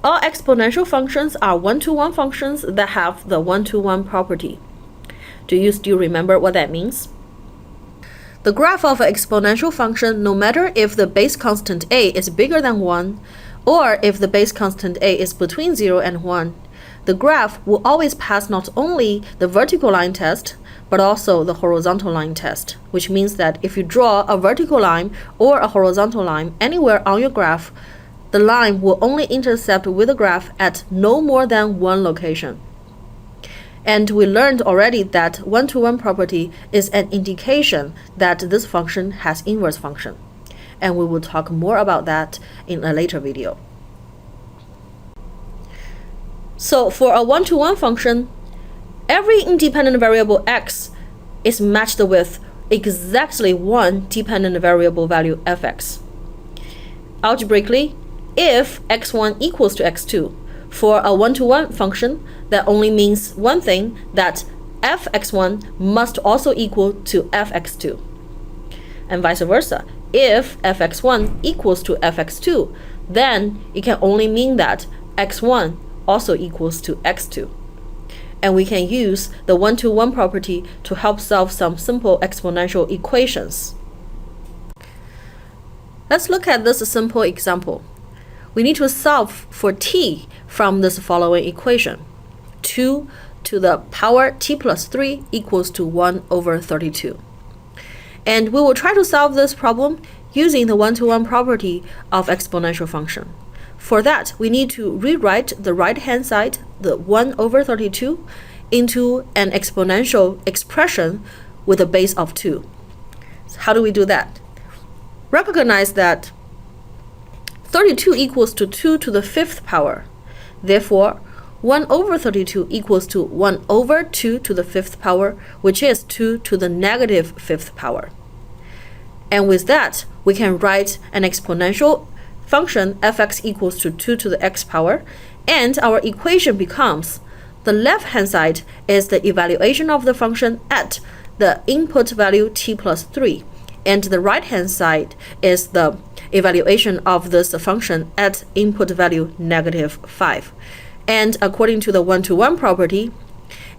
All exponential functions are one-to-one functions that have the one-to-one property. Do you still remember what that means? The graph of an exponential function, no matter if the base constant a is bigger than 1, or if the base constant a is between 0 and 1, the graph will always pass not only the vertical line test, but also the horizontal line test, which means that if you draw a vertical line or a horizontal line anywhere on your graph, the line will only intercept with the graph at no more than one location. And we learned already that one-to-one property is an indication that this function has inverse function. And we will talk more about that in a later video. So for a one-to-one function, every independent variable x is matched with exactly one dependent variable value fx. Algebraically, if x1 equals to x2, for a one-to-one function, that only means one thing, that fx1 must also equal to fx2. And vice versa. If fx1 equals to fx2, then it can only mean that x1 also equals to x2. And we can use the one-to-one property to help solve some simple exponential equations. Let's look at this simple example. We need to solve for t from this following equation. 2 to the power t plus 3 equals to 1 over 32. And we will try to solve this problem using the one-to-one property of exponential function. For that, we need to rewrite the right-hand side, the 1 over 32, into an exponential expression with a base of 2. So how do we do that? Recognize that 32 equals to 2 to the 5th power. Therefore, 1 over 32 equals to 1 over 2 to the 5th power, which is 2 to the negative 5th power. And with that, we can write an exponential function fx equals to 2 to the x power, and our equation becomes the left-hand side is the evaluation of the function at the input value t plus 3, and the right-hand side is the evaluation of this function at input value negative 5. And according to the one-to-one property,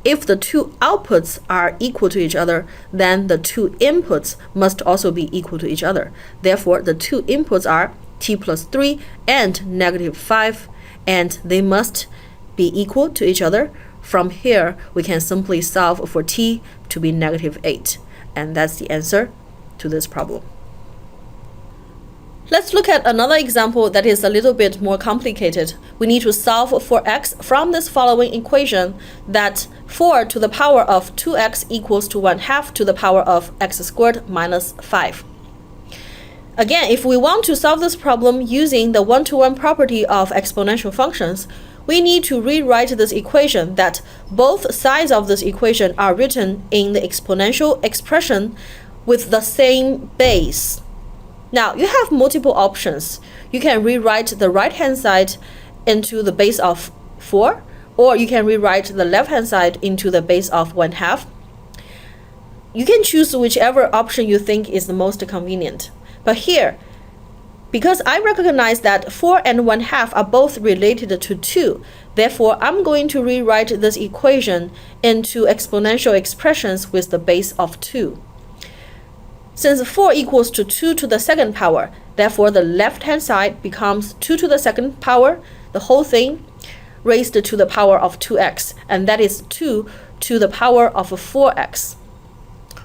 if the two outputs are equal to each other, then the two inputs must also be equal to each other. Therefore, the two inputs are t plus 3 and negative 5, and they must be equal to each other. From here, we can simply solve for t to be negative 8. And that's the answer to this problem. Let's look at another example that is a little bit more complicated. We need to solve for x from this following equation, that 4 to the power of 2x equals to 1/2 to the power of x squared minus 5. Again, if we want to solve this problem using the one-to-one property of exponential functions, we need to rewrite this equation that both sides of this equation are written in the exponential expression with the same base. Now, you have multiple options. You can rewrite the right-hand side into the base of 4, or you can rewrite the left-hand side into the base of 1/2. You can choose whichever option you think is the most convenient. But here, because I recognize that 4 and 1/2 are both related to 2, therefore I'm going to rewrite this equation into exponential expressions with the base of 2. Since 4 equals to 2 to the 2nd power, therefore the left-hand side becomes 2 to the 2nd power, the whole thing raised to the power of 2x, and that is 2 to the power of 4x.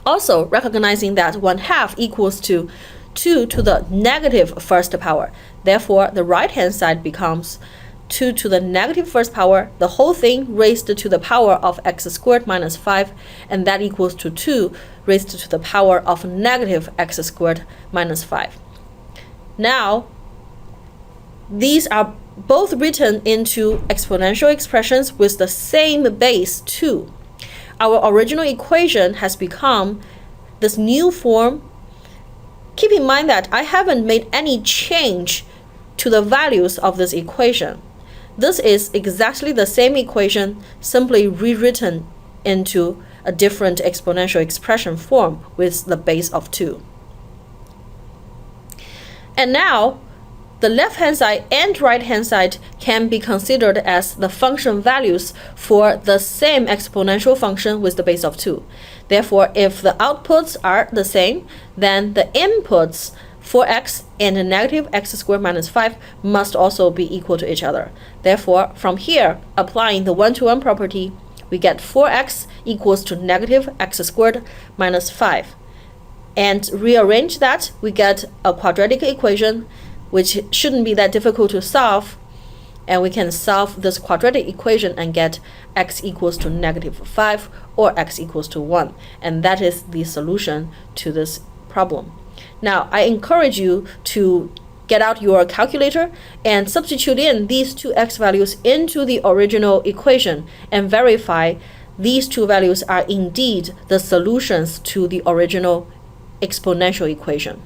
Also, recognizing that 1/2 equals to 2 to the negative 1st power, therefore the right-hand side becomes 2 to the negative 1st power, the whole thing raised to the power of x squared minus 5, and that equals to 2 raised to the power of negative x squared minus 5. Now, these are both written into exponential expressions with the same base 2. Our original equation has become this new form. Keep in mind that I haven't made any change to the values of this equation. This is exactly the same equation, simply rewritten into a different exponential expression form with the base of 2. And now, the left-hand side and right-hand side can be considered as the function values for the same exponential function with the base of 2. Therefore, if the outputs are the same, then the inputs 4x and negative x squared minus 5 must also be equal to each other. Therefore, from here, applying the 1-to-1 property, we get 4x equals to negative x squared minus 5. And rearrange that, we get a quadratic equation, which shouldn't be that difficult to solve. And we can solve this quadratic equation and get x equals to negative 5 or x equals to 1. And that is the solution to this problem. Now, I encourage you to get out your calculator and substitute in these two x values into the original equation and verify these two values are indeed the solutions to the original exponential equation.